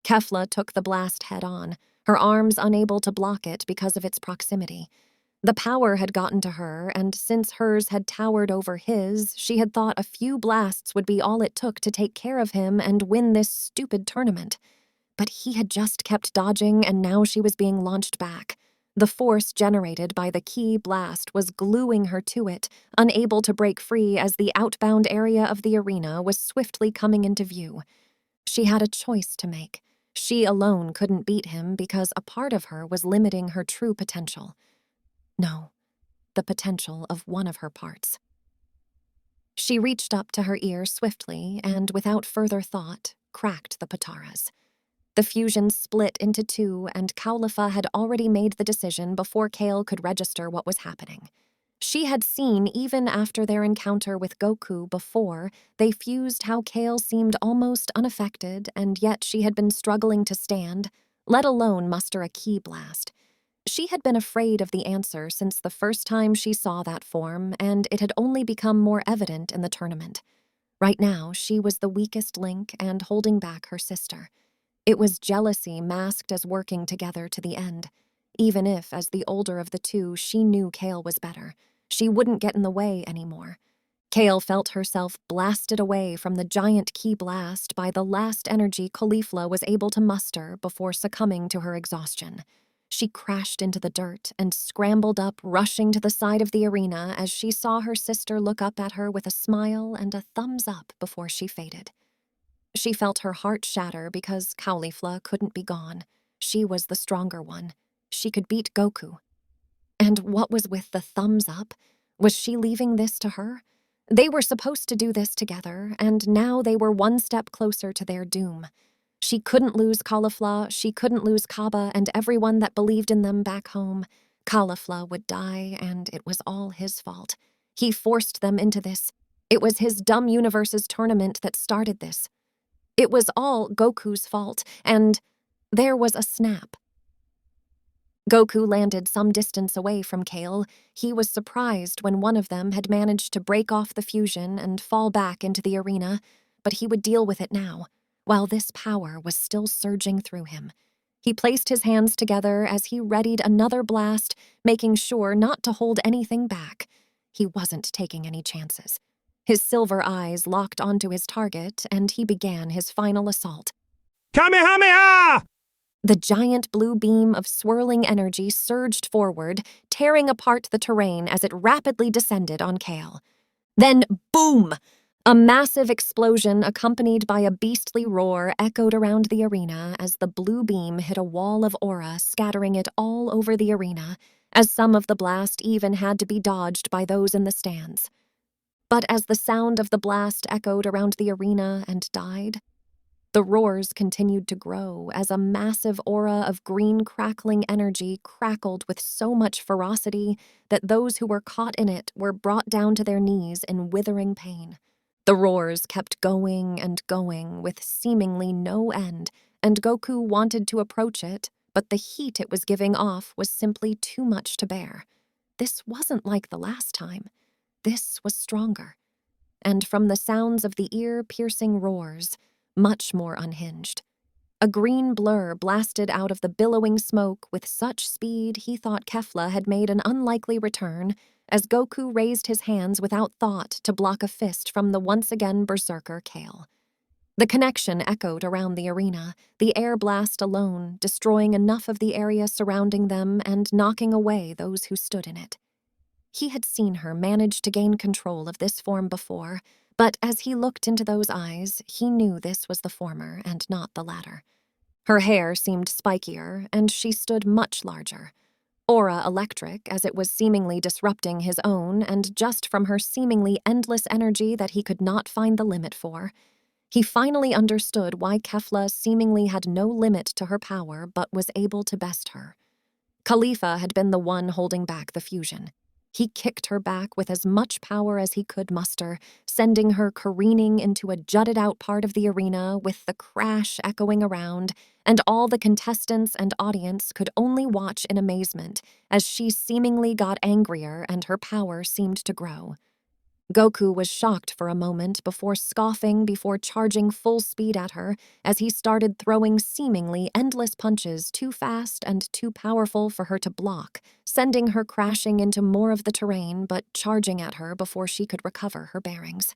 Kefla took the blast head-on, her arms unable to block it because of its proximity. The power had gotten to her, and since hers had towered over his, she had thought a few blasts would be all it took to take care of him and win this stupid tournament. But he had just kept dodging, and now she was being launched back. The force generated by the key blast was gluing her to it, unable to break free as the outbound area of the arena was swiftly coming into view. She had a choice to make. She alone couldn't beat him because a part of her was limiting her true potential. No, the potential of one of her parts. She reached up to her ear swiftly and, without further thought, cracked the pataras. The fusion split into two, and Kaulifa had already made the decision before Kale could register what was happening. She had seen, even after their encounter with Goku before, they fused how Kale seemed almost unaffected, and yet she had been struggling to stand, let alone muster a ki blast. She had been afraid of the answer since the first time she saw that form, and it had only become more evident in the tournament. Right now, she was the weakest link and holding back her sister. It was jealousy masked as working together to the end. Even if, as the older of the two, she knew Kale was better, she wouldn't get in the way anymore. Kale felt herself blasted away from the giant ki blast by the last energy Caulifla was able to muster before succumbing to her exhaustion. She crashed into the dirt and scrambled up, rushing to the side of the arena as she saw her sister look up at her with a smile and a thumbs up before she faded. She felt her heart shatter because Caulifla couldn't be gone. She was the stronger one. She could beat Goku. And what was with the thumbs up? Was she leaving this to her? They were supposed to do this together, and now they were one step closer to their doom. She couldn't lose Caulifla, she couldn't lose Kaba and everyone that believed in them back home. Caulifla would die, and it was all his fault. He forced them into this. It was his dumb universe's tournament that started this. It was all Goku's fault, and there was a snap. Goku landed some distance away from Kale. He was surprised when one of them had managed to break off the fusion and fall back into the arena, but he would deal with it now, while this power was still surging through him. He placed his hands together as he readied another blast, making sure not to hold anything back. He wasn't taking any chances. His silver eyes locked onto his target, and he began his final assault. Kamehameha! The giant blue beam of swirling energy surged forward, tearing apart the terrain as it rapidly descended on Kale. Then, boom! A massive explosion accompanied by a beastly roar echoed around the arena as the blue beam hit a wall of aura, scattering it all over the arena, as some of the blast even had to be dodged by those in the stands. But as the sound of the blast echoed around the arena and died, the roars continued to grow as a massive aura of green crackling energy crackled with so much ferocity that those who were caught in it were brought down to their knees in withering pain. The roars kept going and going with seemingly no end, and Goku wanted to approach it, but the heat it was giving off was simply too much to bear. This wasn't like the last time. This was stronger. And from the sounds of the ear-piercing roars, much more unhinged. A green blur blasted out of the billowing smoke with such speed he thought Kefla had made an unlikely return as Goku raised his hands without thought to block a fist from the once again berserker Kale. The connection echoed around the arena, the air blast alone destroying enough of the area surrounding them and knocking away those who stood in it. He had seen her manage to gain control of this form before, but as he looked into those eyes, he knew this was the former and not the latter. Her hair seemed spikier, and she stood much larger. Aura electric, as it was seemingly disrupting his own, and just from her seemingly endless energy that he could not find the limit for. He finally understood why Kefla seemingly had no limit to her power but was able to best her. Khalifa had been the one holding back the fusion. He kicked her back with as much power as he could muster, sending her careening into a jutted-out part of the arena with the crash echoing around, and all the contestants and audience could only watch in amazement as she seemingly got angrier and her power seemed to grow. Goku was shocked for a moment before scoffing before charging full speed at her as he started throwing seemingly endless punches too fast and too powerful for her to block, sending her crashing into more of the terrain but charging at her before she could recover her bearings.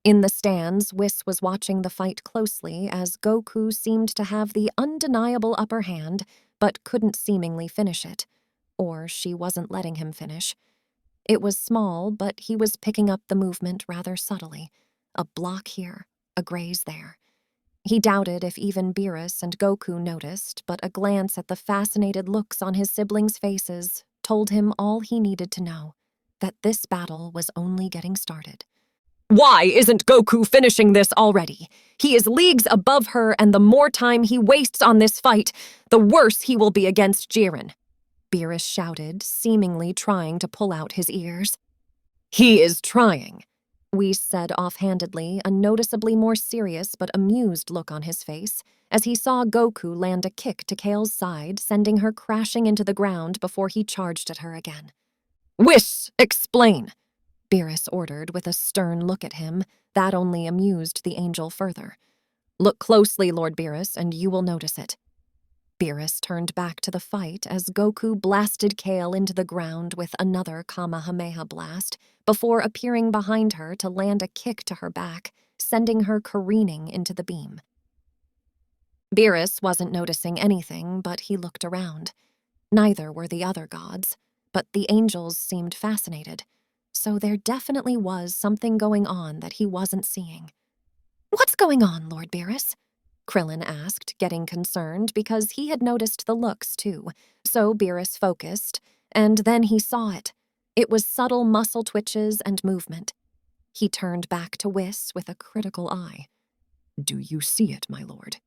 In the stands, Whis was watching the fight closely as Goku seemed to have the undeniable upper hand but couldn't seemingly finish it. Or she wasn't letting him finish. It was small, but he was picking up the movement rather subtly. A block here, a graze there. He doubted if even Beerus and Goku noticed, but a glance at the fascinated looks on his siblings' faces told him all he needed to know, that this battle was only getting started. Why isn't Goku finishing this already? He is leagues above her, and the more time he wastes on this fight, the worse he will be against Jiren. Beerus shouted, seemingly trying to pull out his ears. He is trying, Whis said offhandedly, a noticeably more serious but amused look on his face, as he saw Goku land a kick to Kale's side, sending her crashing into the ground before he charged at her again. Whis, explain, Beerus ordered with a stern look at him. That only amused the angel further. Look closely, Lord Beerus, and you will notice it. Beerus turned back to the fight as Goku blasted Kale into the ground with another Kamehameha blast before appearing behind her to land a kick to her back, sending her careening into the beam. Beerus wasn't noticing anything, but he looked around. Neither were the other gods, but the angels seemed fascinated, so there definitely was something going on that he wasn't seeing. What's going on, Lord Beerus? Krillin asked, getting concerned because he had noticed the looks too, so Beerus focused, and then he saw it. It was subtle muscle twitches and movement. He turned back to Whis with a critical eye. Do you see it, my lord?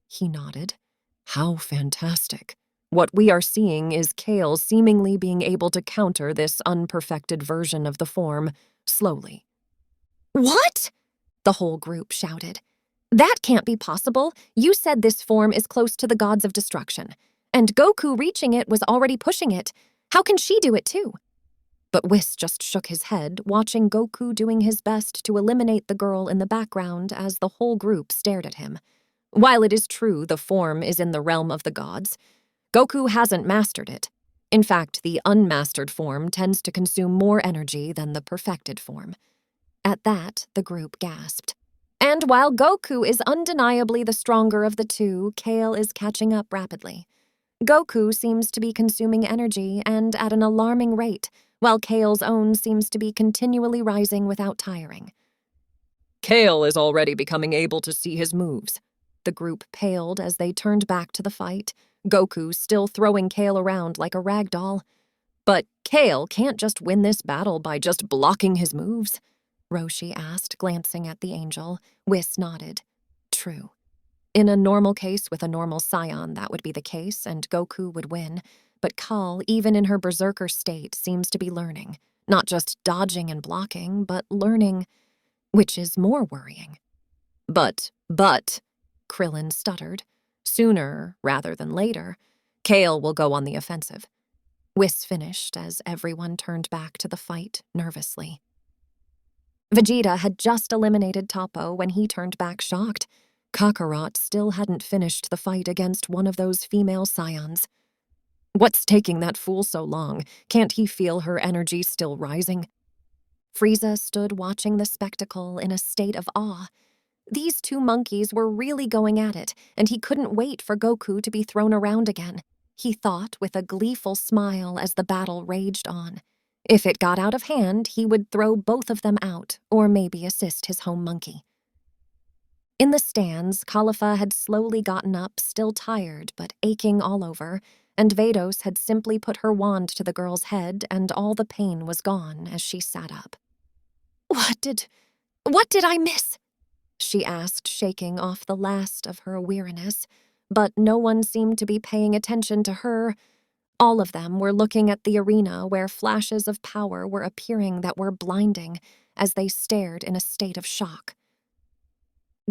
He nodded. How fantastic. What we are seeing is Kale seemingly being able to counter this unperfected version of the form, slowly. What? The whole group shouted. That can't be possible. You said this form is close to the gods of destruction. And Goku reaching it was already pushing it. How can she do it too? But Whis just shook his head, watching Goku doing his best to eliminate the girl in the background as the whole group stared at him. While it is true the form is in the realm of the gods, Goku hasn't mastered it. In fact, the unmastered form tends to consume more energy than the perfected form. At that, the group gasped. And while Goku is undeniably the stronger of the two, Kale is catching up rapidly. Goku seems to be consuming energy and at an alarming rate, while Kale's own seems to be continually rising without tiring. Kale is already becoming able to see his moves. The group paled as they turned back to the fight, Goku still throwing Kale around like a rag doll. But Kale can't just win this battle by just blocking his moves, Roshi asked, glancing at the angel. Whis nodded. True. In a normal case with a normal scion, that would be the case, and Goku would win. But Kale, even in her berserker state, seems to be learning. Not just dodging and blocking, but learning, which is more worrying. But, Krillin stuttered. Sooner, rather than later, Kale will go on the offensive. Whis finished as everyone turned back to the fight nervously. Vegeta had just eliminated Toppo when he turned back shocked. Kakarot still hadn't finished the fight against one of those female scions. What's taking that fool so long? Can't he feel her energy still rising? Frieza stood watching the spectacle in a state of awe. These two monkeys were really going at it, and he couldn't wait for Goku to be thrown around again, he thought with a gleeful smile as the battle raged on. If it got out of hand, he would throw both of them out, or maybe assist his home monkey. In the stands, Khalifa had slowly gotten up, still tired but aching all over, and Vados had simply put her wand to the girl's head and all the pain was gone as she sat up. What did I miss? She asked, shaking off the last of her weariness, but no one seemed to be paying attention to her. All of them were looking at the arena where flashes of power were appearing that were blinding as they stared in a state of shock.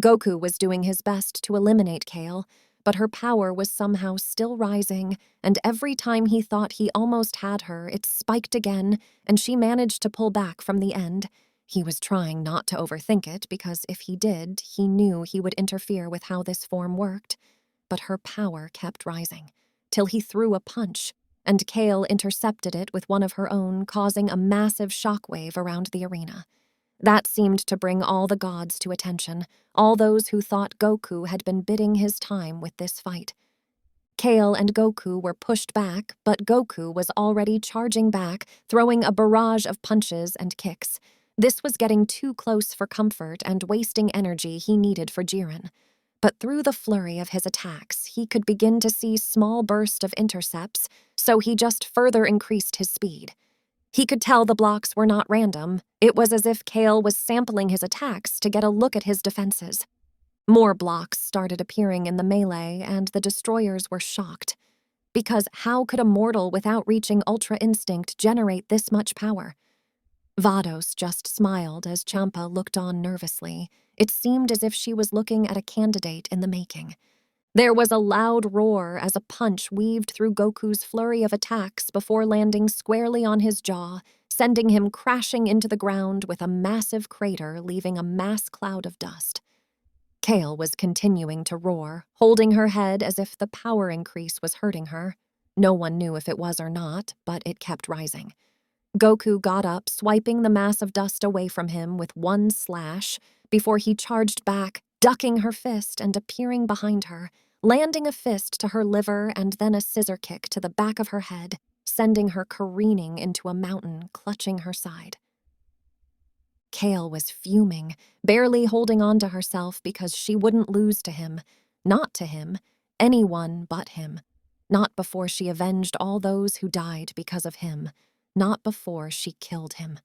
Goku was doing his best to eliminate Kale, but her power was somehow still rising, and every time he thought he almost had her, it spiked again, and she managed to pull back from the end. He was trying not to overthink it because if he did, he knew he would interfere with how this form worked. But her power kept rising, till he threw a punch, and Kale intercepted it with one of her own, causing a massive shockwave around the arena. That seemed to bring all the gods to attention, all those who thought Goku had been biding his time with this fight. Kale and Goku were pushed back, but Goku was already charging back, throwing a barrage of punches and kicks. This was getting too close for comfort and wasting energy he needed for Jiren. But through the flurry of his attacks, he could begin to see small bursts of intercepts, so he just further increased his speed. He could tell the blocks were not random. It was as if Kale was sampling his attacks to get a look at his defenses. More blocks started appearing in the melee, and the destroyers were shocked. Because how could a mortal without reaching Ultra Instinct generate this much power? Vados just smiled as Champa looked on nervously. It seemed as if she was looking at a candidate in the making. There was a loud roar as a punch weaved through Goku's flurry of attacks before landing squarely on his jaw, sending him crashing into the ground with a massive crater leaving a mass cloud of dust. Kale was continuing to roar, holding her head as if the power increase was hurting her. No one knew if it was or not, but it kept rising. Goku got up, swiping the mass of dust away from him with one slash, before he charged back, ducking her fist and appearing behind her, landing a fist to her liver and then a scissor kick to the back of her head, sending her careening into a mountain, clutching her side. Kale was fuming, barely holding on to herself because she wouldn't lose to him. Not to him, anyone but him. Not before she avenged all those who died because of him. Not before she killed him.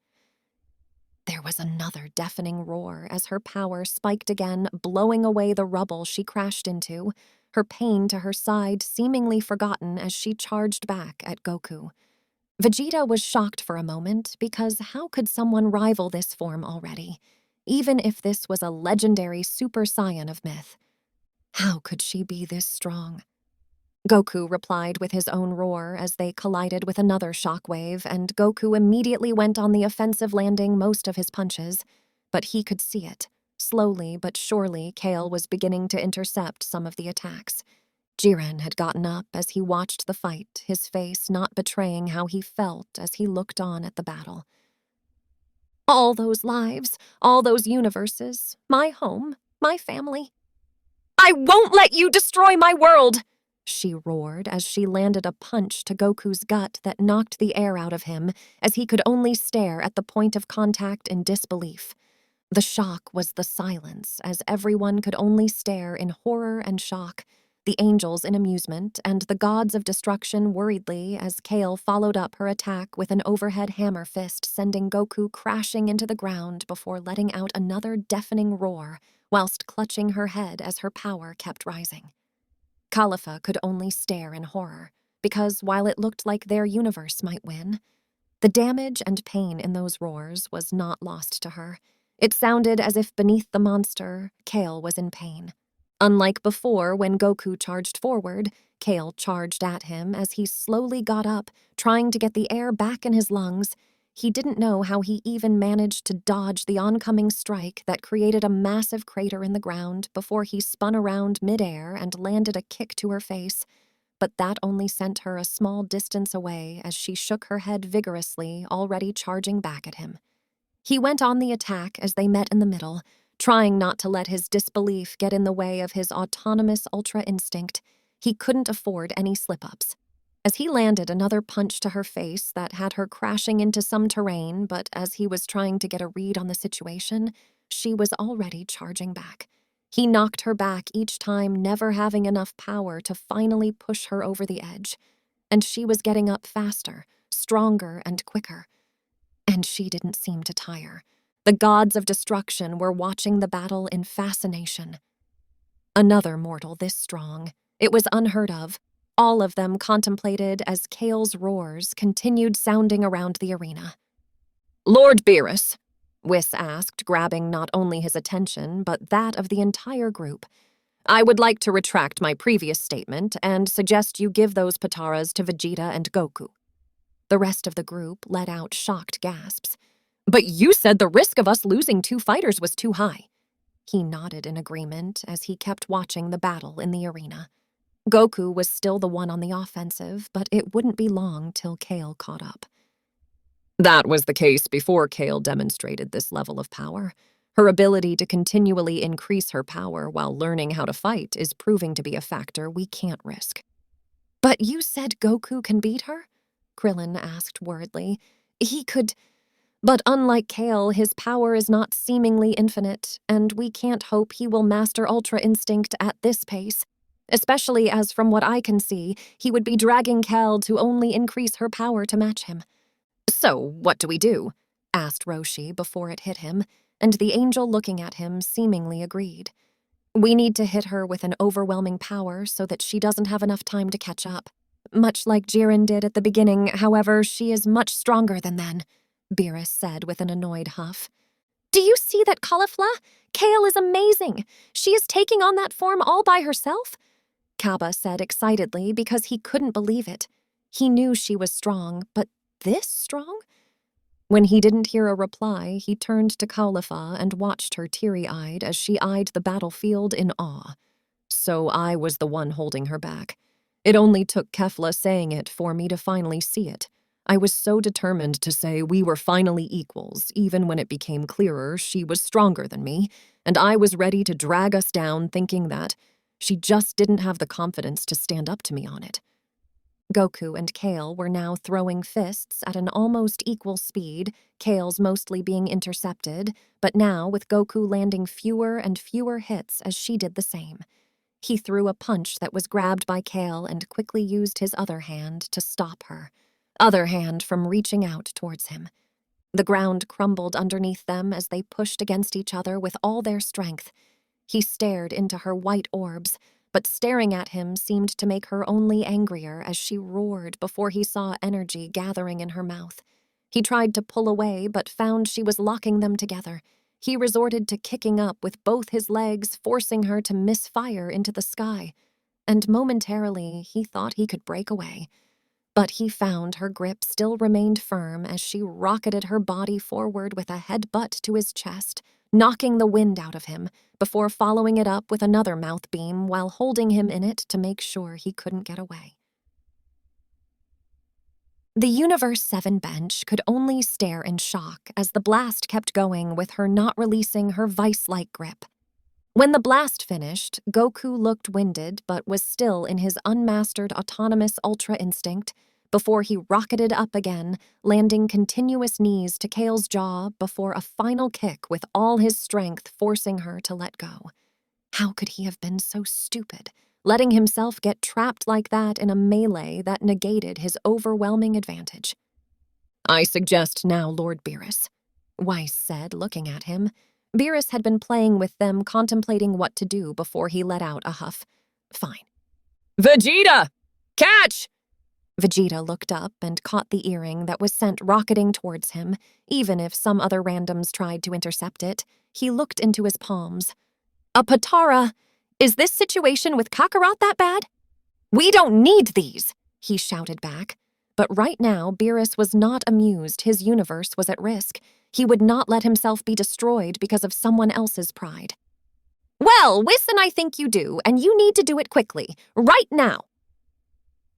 There was another deafening roar as her power spiked again, blowing away the rubble she crashed into, her pain to her side seemingly forgotten as she charged back at Goku. Vegeta was shocked for a moment because how could someone rival this form already, even if this was a legendary Super Saiyan of myth? How could she be this strong? Goku replied with his own roar as they collided with another shockwave, and Goku immediately went on the offensive, landing most of his punches. But he could see it. Slowly but surely, Kale was beginning to intercept some of the attacks. Jiren had gotten up as he watched the fight, his face not betraying how he felt as he looked on at the battle. All those lives, all those universes, my home, my family. I won't let you destroy my world! She roared as she landed a punch to Goku's gut that knocked the air out of him as he could only stare at the point of contact in disbelief. The shock was the silence as everyone could only stare in horror and shock, the angels in amusement and the gods of destruction worriedly as Kale followed up her attack with an overhead hammer fist, sending Goku crashing into the ground before letting out another deafening roar whilst clutching her head as her power kept rising. Khalifa could only stare in horror, because while it looked like their universe might win, the damage and pain in those roars was not lost to her. It sounded as if beneath the monster, Kale was in pain. Unlike before when Goku charged forward, Kale charged at him as he slowly got up, trying to get the air back in his lungs. He didn't know how he even managed to dodge the oncoming strike that created a massive crater in the ground before he spun around midair and landed a kick to her face, but that only sent her a small distance away as she shook her head vigorously, already charging back at him. He went on the attack as they met in the middle, trying not to let his disbelief get in the way of his autonomous ultra instinct. He couldn't afford any slip-ups. As he landed another punch to her face that had her crashing into some terrain, but as he was trying to get a read on the situation, she was already charging back. He knocked her back each time, never having enough power to finally push her over the edge. And she was getting up faster, stronger and quicker. And she didn't seem to tire. The gods of destruction were watching the battle in fascination. Another mortal this strong. It was unheard of. All of them contemplated as Kale's roars continued sounding around the arena. Lord Beerus, Whis asked, grabbing not only his attention, but that of the entire group. I would like to retract my previous statement and suggest you give those Pataras to Vegeta and Goku. The rest of the group let out shocked gasps. But you said the risk of us losing 2 fighters was too high. He nodded in agreement as he kept watching the battle in the arena. Goku was still the one on the offensive, but it wouldn't be long till Kale caught up. That was the case before Kale demonstrated this level of power. Her ability to continually increase her power while learning how to fight is proving to be a factor we can't risk. But you said Goku can beat her? Krillin asked worriedly. He could... But unlike Kale, his power is not seemingly infinite, and we can't hope he will master Ultra Instinct at this pace. Especially as, from what I can see, he would be dragging Kale to only increase her power to match him. So, what do we do? Asked Roshi before it hit him, and the angel looking at him seemingly agreed. We need to hit her with an overwhelming power so that she doesn't have enough time to catch up. Much like Jiren did at the beginning, however, she is much stronger than then, Beerus said with an annoyed huff. Do you see that caulifla? Kale is amazing. She is taking on that form all by herself? Kaba said excitedly because he couldn't believe it. He knew she was strong, but this strong? When he didn't hear a reply, he turned to Caulifla and watched her teary-eyed as she eyed the battlefield in awe. So I was the one holding her back. It only took Kefla saying it for me to finally see it. I was so determined to say we were finally equals, even when it became clearer she was stronger than me, and I was ready to drag us down thinking that she just didn't have the confidence to stand up to me on it. Goku and Kale were now throwing fists at an almost equal speed, Kale's mostly being intercepted, but now with Goku landing fewer and fewer hits as she did the same. He threw a punch that was grabbed by Kale and quickly used his other hand to stop her, other hand from reaching out towards him. The ground crumbled underneath them as they pushed against each other with all their strength. He stared into her white orbs, but staring at him seemed to make her only angrier as she roared before he saw energy gathering in her mouth. He tried to pull away, but found she was locking them together. He resorted to kicking up with both his legs, forcing her to misfire into the sky. And momentarily, he thought he could break away. But he found her grip still remained firm as she rocketed her body forward with a headbutt to his chest, knocking the wind out of him, before following it up with another mouth beam while holding him in it to make sure he couldn't get away. The Universe 7 bench could only stare in shock as the blast kept going with her not releasing her vice-like grip. When the blast finished, Goku looked winded but was still in his unmastered autonomous Ultra Instinct before he rocketed up again, landing continuous knees to Kale's jaw before a final kick with all his strength forcing her to let go. How could he have been so stupid, letting himself get trapped like that in a melee that negated his overwhelming advantage? I suggest now, Lord Beerus, Weiss said, looking at him. Beerus had been playing with them, contemplating what to do before he let out a huff. Fine. Vegeta! Catch! Vegeta looked up and caught the earring that was sent rocketing towards him. Even if some other randoms tried to intercept it, he looked into his palms. A Patara! Is this situation with Kakarot that bad? We don't need these, he shouted back. But right now, Beerus was not amused his universe was at risk. He would not let himself be destroyed because of someone else's pride. Well, Whis and I think you do, and you need to do it quickly, right now.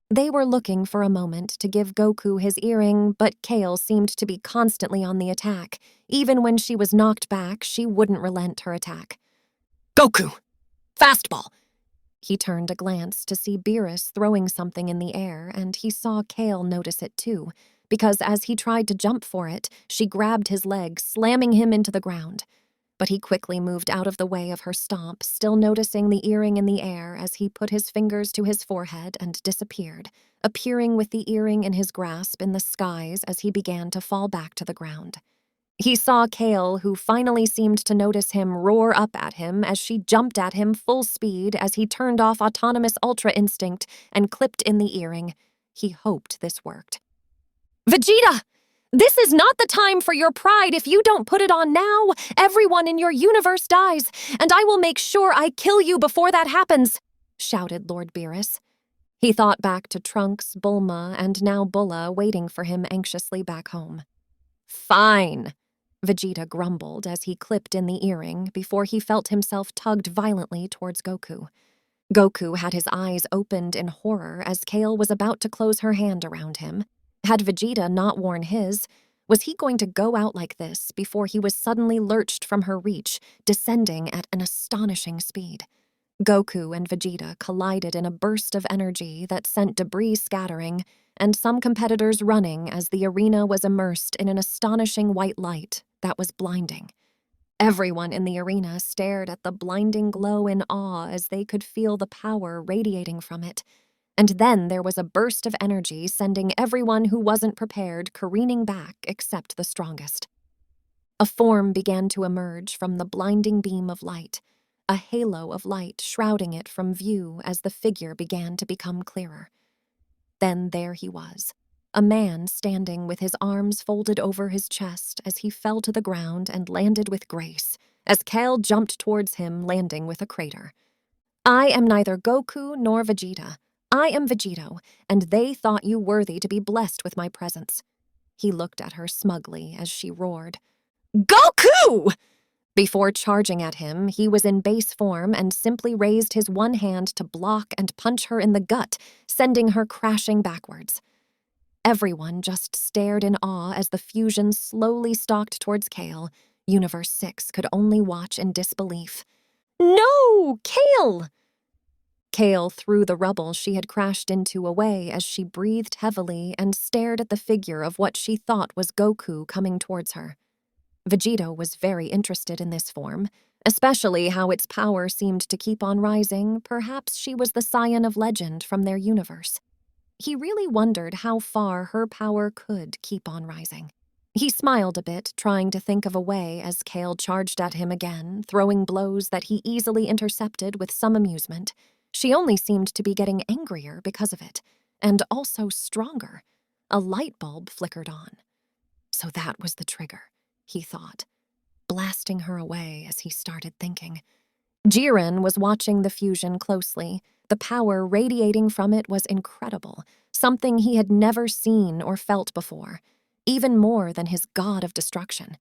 They were looking for a moment to give Goku his earring, but Kale seemed to be constantly on the attack. Even when she was knocked back, she wouldn't relent her attack. Goku! Fastball! He turned a glance to see Beerus throwing something in the air, and he saw Kale notice it too, because as he tried to jump for it, she grabbed his leg, slamming him into the ground. But he quickly moved out of the way of her stomp, still noticing the earring in the air as he put his fingers to his forehead and disappeared, appearing with the earring in his grasp in the skies as he began to fall back to the ground. He saw Kale, who finally seemed to notice him, roar up at him as she jumped at him full speed as he turned off autonomous Ultra Instinct and clipped in the earring. He hoped this worked. Vegeta! This is not the time for your pride. If you don't put it on now, everyone in your universe dies, and I will make sure I kill you before that happens, shouted Lord Beerus. He thought back to Trunks, Bulma, and now Bulla waiting for him anxiously back home. Fine, Vegeta grumbled as he clipped in the earring before he felt himself tugged violently towards Goku. Goku had his eyes opened in horror as Kale was about to close her hand around him. Had Vegeta not worn his, was he going to go out like this before he was suddenly lurched from her reach, descending at an astonishing speed? Goku and Vegeta collided in a burst of energy that sent debris scattering, and some competitors running as the arena was immersed in an astonishing white light that was blinding. Everyone in the arena stared at the blinding glow in awe as they could feel the power radiating from it. And then there was a burst of energy sending everyone who wasn't prepared careening back except the strongest. A form began to emerge from the blinding beam of light, a halo of light shrouding it from view as the figure began to become clearer. Then there he was, a man standing with his arms folded over his chest as he fell to the ground and landed with grace, as Kale jumped towards him, landing with a crater. I am neither Goku nor Vegeta. I am Vegito, and they thought you worthy to be blessed with my presence. He looked at her smugly as she roared, Goku! Before charging at him, he was in base form and simply raised his one hand to block and punch her in the gut, sending her crashing backwards. Everyone just stared in awe as the fusion slowly stalked towards Kale. Universe 6 could only watch in disbelief. No! Kale! Kale threw the rubble she had crashed into away as she breathed heavily and stared at the figure of what she thought was Goku coming towards her. Vegito was very interested in this form, especially how its power seemed to keep on rising. Perhaps she was the scion of legend from their universe. He really wondered how far her power could keep on rising. He smiled a bit, trying to think of a way as Kale charged at him again, throwing blows that he easily intercepted with some amusement. She only seemed to be getting angrier because of it, and also stronger. A light bulb flickered on. So that was the trigger, he thought, blasting her away as he started thinking. Jiren was watching the fusion closely. The power radiating from it was incredible, something he had never seen or felt before, even more than his god of destruction.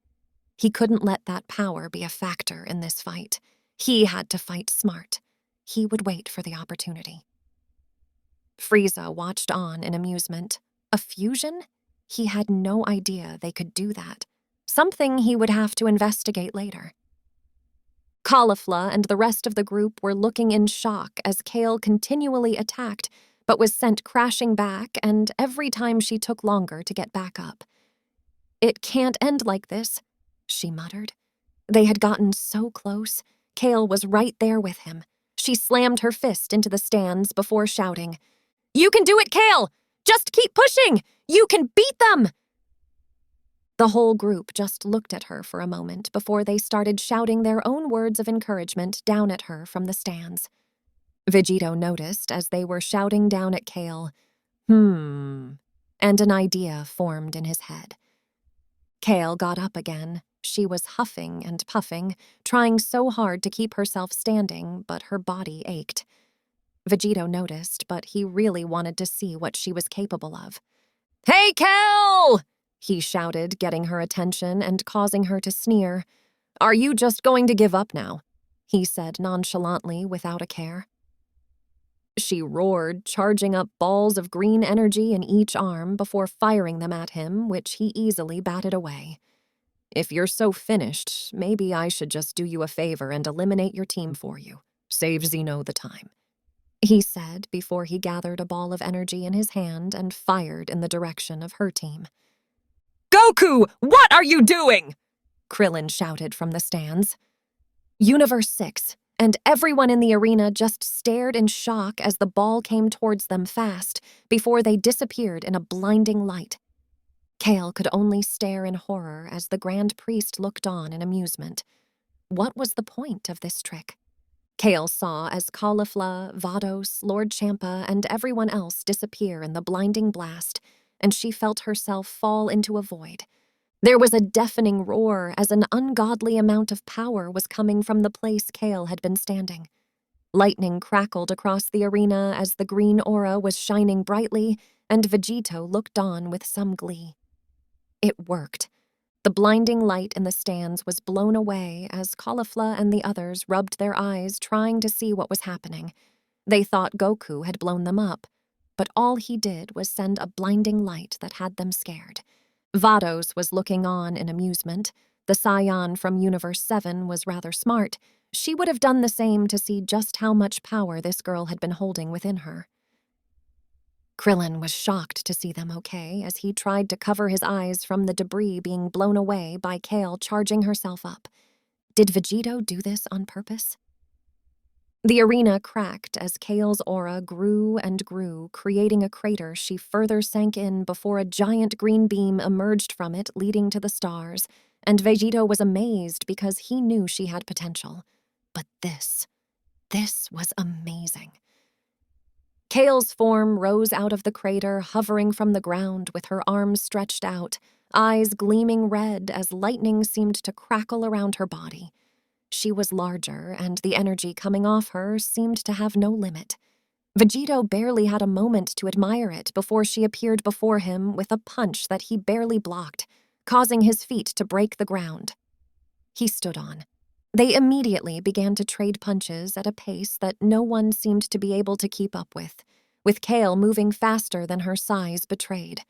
He couldn't let that power be a factor in this fight. He had to fight smart. He would wait for the opportunity. Frieza watched on in amusement. A fusion? He had no idea they could do that. Something he would have to investigate later. Caulifla and the rest of the group were looking in shock as Kale continually attacked, but was sent crashing back, and every time she took longer to get back up. It can't end like this, she muttered. They had gotten so close. Kale was right there with him. She slammed her fist into the stands before shouting, You can do it, Kale! Just keep pushing! You can beat them! The whole group just looked at her for a moment before they started shouting their own words of encouragement down at her from the stands. Vegito noticed as they were shouting down at Kale, and an idea formed in his head. Kale got up again. She was huffing and puffing, trying so hard to keep herself standing, but her body ached. Vegito noticed, but he really wanted to see what she was capable of. Hey, Kale! He shouted, getting her attention and causing her to sneer. Are you just going to give up now? He said nonchalantly, without a care. She roared, charging up balls of green energy in each arm before firing them at him, which he easily batted away. If you're so finished, maybe I should just do you a favor and eliminate your team for you. Save Zeno the time, he said before he gathered a ball of energy in his hand and fired in the direction of her team. Goku, what are you doing? Krillin shouted from the stands. Universe 6, and everyone in the arena just stared in shock as the ball came towards them fast before they disappeared in a blinding light. Kale could only stare in horror as the Grand Priest looked on in amusement. What was the point of this trick? Kale saw as Caulifla, Vados, Lord Champa, and everyone else disappear in the blinding blast, and she felt herself fall into a void. There was a deafening roar as an ungodly amount of power was coming from the place Kale had been standing. Lightning crackled across the arena as the green aura was shining brightly, and Vegito looked on with some glee. It worked. The blinding light in the stands was blown away as Caulifla and the others rubbed their eyes trying to see what was happening. They thought Goku had blown them up, but all he did was send a blinding light that had them scared. Vados was looking on in amusement. The Scion from Universe 7 was rather smart. She would have done the same to see just how much power this girl had been holding within her. Krillin was shocked to see them okay as he tried to cover his eyes from the debris being blown away by Kale charging herself up. Did Vegito do this on purpose? The arena cracked as Kale's aura grew and grew, creating a crater she further sank in before a giant green beam emerged from it leading to the stars, and Vegito was amazed because he knew she had potential. But this was amazing. Kale's form rose out of the crater, hovering from the ground with her arms stretched out, eyes gleaming red as lightning seemed to crackle around her body. She was larger, and the energy coming off her seemed to have no limit. Vegito barely had a moment to admire it before she appeared before him with a punch that he barely blocked, causing his feet to break the ground. He stood on. They immediately began to trade punches at a pace that no one seemed to be able to keep up with Kale moving faster than her size betrayed.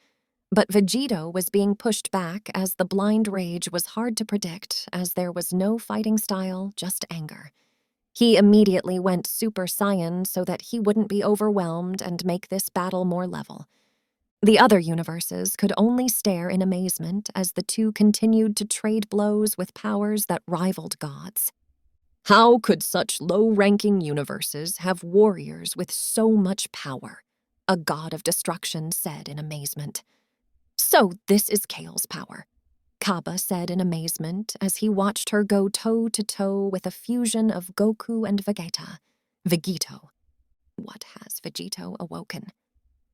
But Vegito was being pushed back as the blind rage was hard to predict, as there was no fighting style, just anger. He immediately went Super Saiyan so that he wouldn't be overwhelmed and make this battle more level. The other universes could only stare in amazement as the two continued to trade blows with powers that rivaled gods. How could such low-ranking universes have warriors with so much power? A god of destruction said in amazement. So this is Kale's power, Kaba said in amazement as he watched her go toe-to-toe with a fusion of Goku and Vegito. What has Vegito awoken?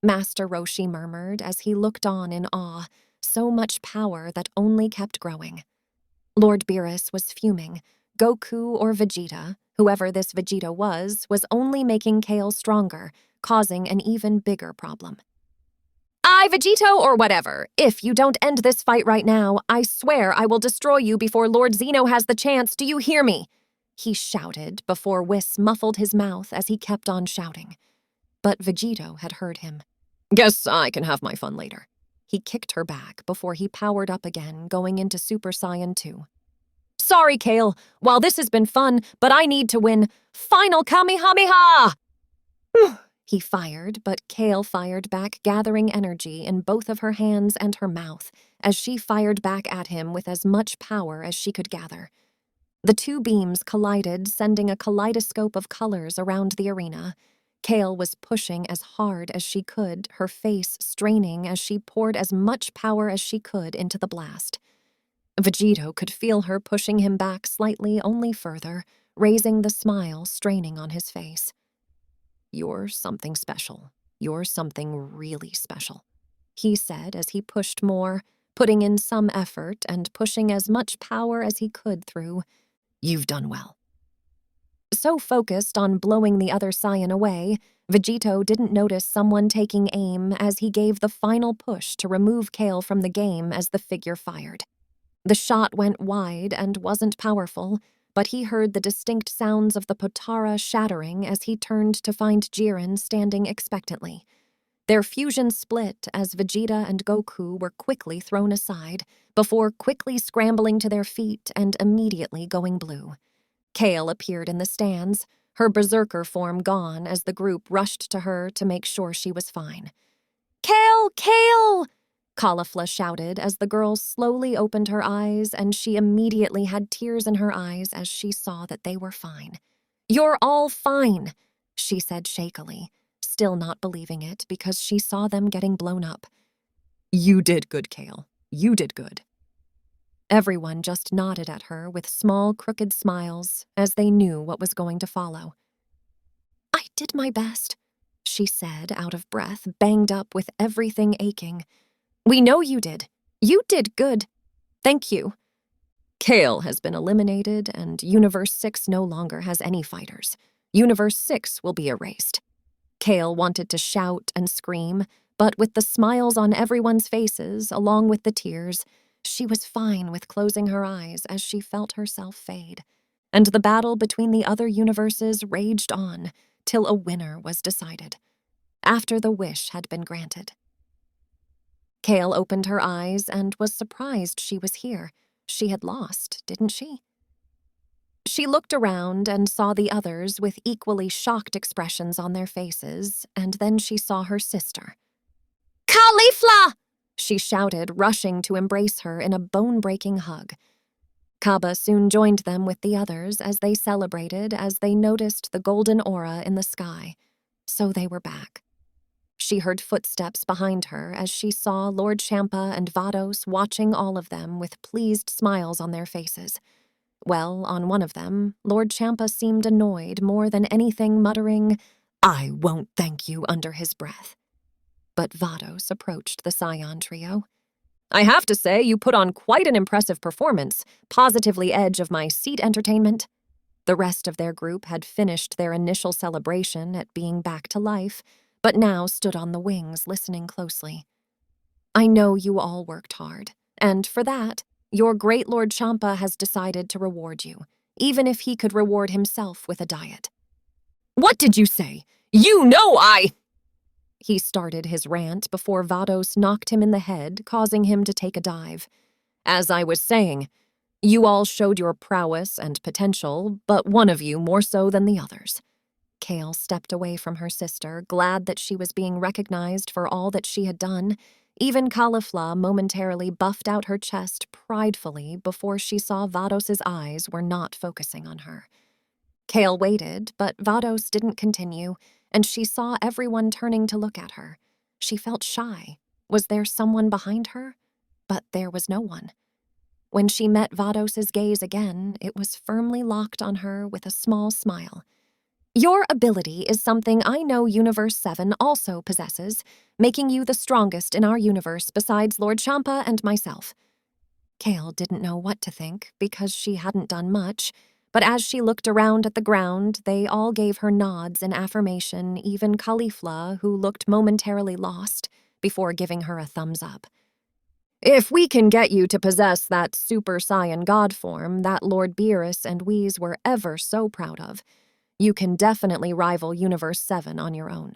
Master Roshi murmured as he looked on in awe, so much power that only kept growing. Lord Beerus was fuming. Goku or Vegeta, whoever this Vegito was only making Kale stronger, causing an even bigger problem. Vegito or whatever, if you don't end this fight right now, I swear I will destroy you before Lord Zeno has the chance, do you hear me? He shouted before Whis muffled his mouth as he kept on shouting. But Vegito had heard him. Guess I can have my fun later. He kicked her back before he powered up again, going into Super Saiyan 2. Sorry, Kale. While this has been fun, but I need to win. Final Kamehameha! He fired, but Kale fired back, gathering energy in both of her hands and her mouth, as she fired back at him with as much power as she could gather. The two beams collided, sending a kaleidoscope of colors around the arena. Kale was pushing as hard as she could, her face straining as she poured as much power as she could into the blast. Vegito could feel her pushing him back slightly only further, raising the smile straining on his face. You're something special. You're something really special, he said as he pushed more, putting in some effort and pushing as much power as he could through. You've done well. So focused on blowing the other Saiyan away, Vegito didn't notice someone taking aim as he gave the final push to remove Kale from the game as the figure fired. The shot went wide and wasn't powerful, but he heard the distinct sounds of the Potara shattering as he turned to find Jiren standing expectantly. Their fusion split as Vegeta and Goku were quickly thrown aside, before quickly scrambling to their feet and immediately going blue. Kale appeared in the stands, her berserker form gone as the group rushed to her to make sure she was fine. Kale! Kale! Caulifla shouted as the girl slowly opened her eyes, and she immediately had tears in her eyes as she saw that they were fine. You're all fine, she said shakily, still not believing it because she saw them getting blown up. You did good, Kale. You did good. Everyone just nodded at her with small, crooked smiles as they knew what was going to follow. I did my best, she said, out of breath, banged up with everything aching. We know you did. You did good. Thank you. Kale has been eliminated, and Universe 6 no longer has any fighters. Universe 6 will be erased. Kale wanted to shout and scream, but with the smiles on everyone's faces, along with the tears, She was fine with closing her eyes as she felt herself fade, and the battle between the other universes raged on till a winner was decided, after the wish had been granted. Kale opened her eyes and was surprised she was here. She had lost, didn't she? She looked around and saw the others with equally shocked expressions on their faces, and then she saw her sister. "Caulifla!" she shouted, rushing to embrace her in a bone-breaking hug. Kaba soon joined them with the others as they celebrated as they noticed the golden aura in the sky. So they were back. She heard footsteps behind her as she saw Lord Champa and Vados watching all of them with pleased smiles on their faces. Well, on one of them, Lord Champa seemed annoyed more than anything, muttering, "I won't thank you," under his breath. But Vados approached the Scion trio. "I have to say, you put on quite an impressive performance, positively edge of my seat entertainment." The rest of their group had finished their initial celebration at being back to life, but now stood on the wings listening closely. "I know you all worked hard, and for that, your great Lord Champa has decided to reward you, even if he could reward himself with a diet." "What did you say? You know I—" He started his rant before Vados knocked him in the head, causing him to take a dive. "As I was saying, you all showed your prowess and potential, but one of you more so than the others." Kale stepped away from her sister, glad that she was being recognized for all that she had done. Even Caulifla momentarily buffed out her chest pridefully before she saw Vados's eyes were not focusing on her. Kale waited, but Vados didn't continue, and she saw everyone turning to look at her. She felt shy. Was there someone behind her? But there was no one. When she met Vados's gaze again, it was firmly locked on her with a small smile. "Your ability is something I know Universe 7 also possesses, making you the strongest in our universe besides Lord Champa and myself." Kale didn't know what to think because she hadn't done much, but as she looked around at the ground, they all gave her nods in affirmation, even Caulifla, who looked momentarily lost, before giving her a thumbs up. "If we can get you to possess that Super Saiyan God form that Lord Beerus and Wheeze were ever so proud of, you can definitely rival Universe 7 on your own."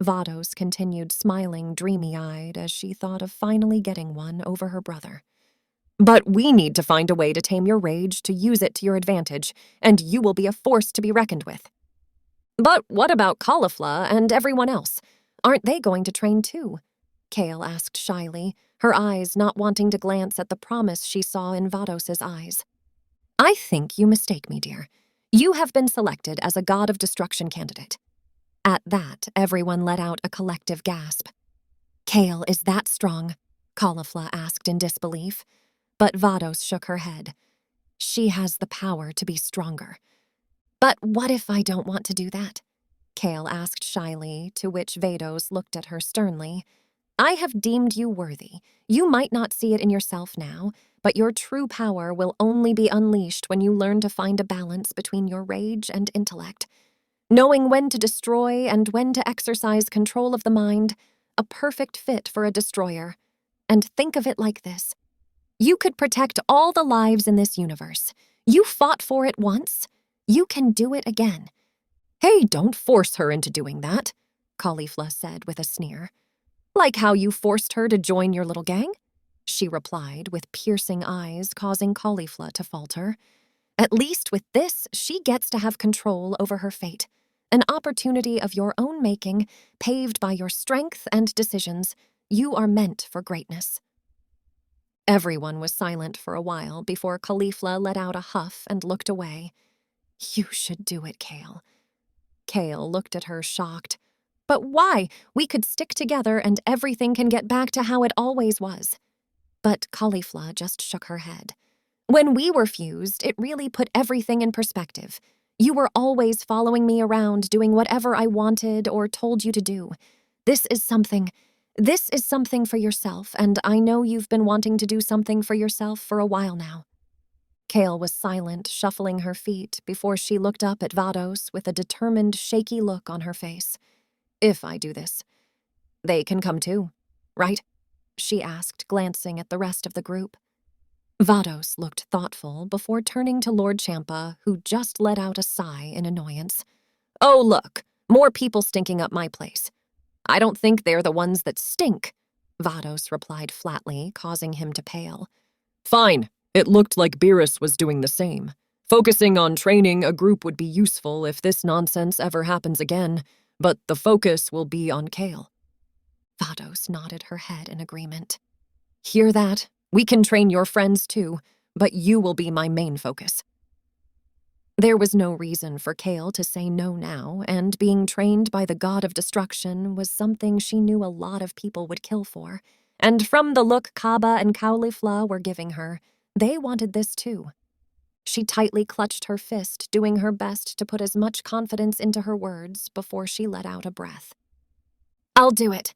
Vados continued smiling dreamy-eyed as she thought of finally getting one over her brother. "But we need to find a way to tame your rage, to use it to your advantage, and you will be a force to be reckoned with." "But what about Caulifla and everyone else? Aren't they going to train too?" Kale asked shyly, her eyes not wanting to glance at the promise she saw in Vados's eyes. "I think you mistake me, dear. You have been selected as a God of Destruction candidate." At that, everyone let out a collective gasp. "Kale is that strong?" Caulifla asked in disbelief. But Vados shook her head. "She has the power to be stronger." "But what if I don't want to do that?" Kale asked shyly, to which Vados looked at her sternly. "I have deemed you worthy. You might not see it in yourself now, but your true power will only be unleashed when you learn to find a balance between your rage and intellect. Knowing when to destroy and when to exercise control of the mind, a perfect fit for a destroyer. And think of it like this. You could protect all the lives in this universe. You fought for it once. You can do it again." "Hey, don't force her into doing that," Caulifla said with a sneer. "Like how you forced her to join your little gang?" she replied with piercing eyes, causing Caulifla to falter. "At least with this, she gets to have control over her fate. An opportunity of your own making, paved by your strength and decisions. You are meant for greatness." Everyone was silent for a while before Caulifla let out a huff and looked away. "You should do it, Kale." Kale looked at her shocked. "But why? We could stick together and everything can get back to how it always was." But Caulifla just shook her head. "When we were fused, it really put everything in perspective. You were always following me around, doing whatever I wanted or told you to do. This is something for yourself, and I know you've been wanting to do something for yourself for a while now." Kale was silent, shuffling her feet, before she looked up at Vados with a determined, shaky look on her face. "If I do this, they can come too, right?" she asked, glancing at the rest of the group. Vados looked thoughtful before turning to Lord Champa, who just let out a sigh in annoyance. Oh, look, more people stinking up my place. I don't think they're the ones that stink, Vados replied flatly, causing him to pale. Fine, it looked like Beerus was doing the same. Focusing on training a group would be useful if this nonsense ever happens again, but the focus will be on Kale. Vados nodded her head in agreement. Hear that? We can train your friends too, but you will be my main focus. There was no reason for Kale to say no now, and being trained by the god of destruction was something she knew a lot of people would kill for. And from the look Kaba and Caulifla were giving her, they wanted this too. She tightly clutched her fist, doing her best to put as much confidence into her words before she let out a breath. I'll do it.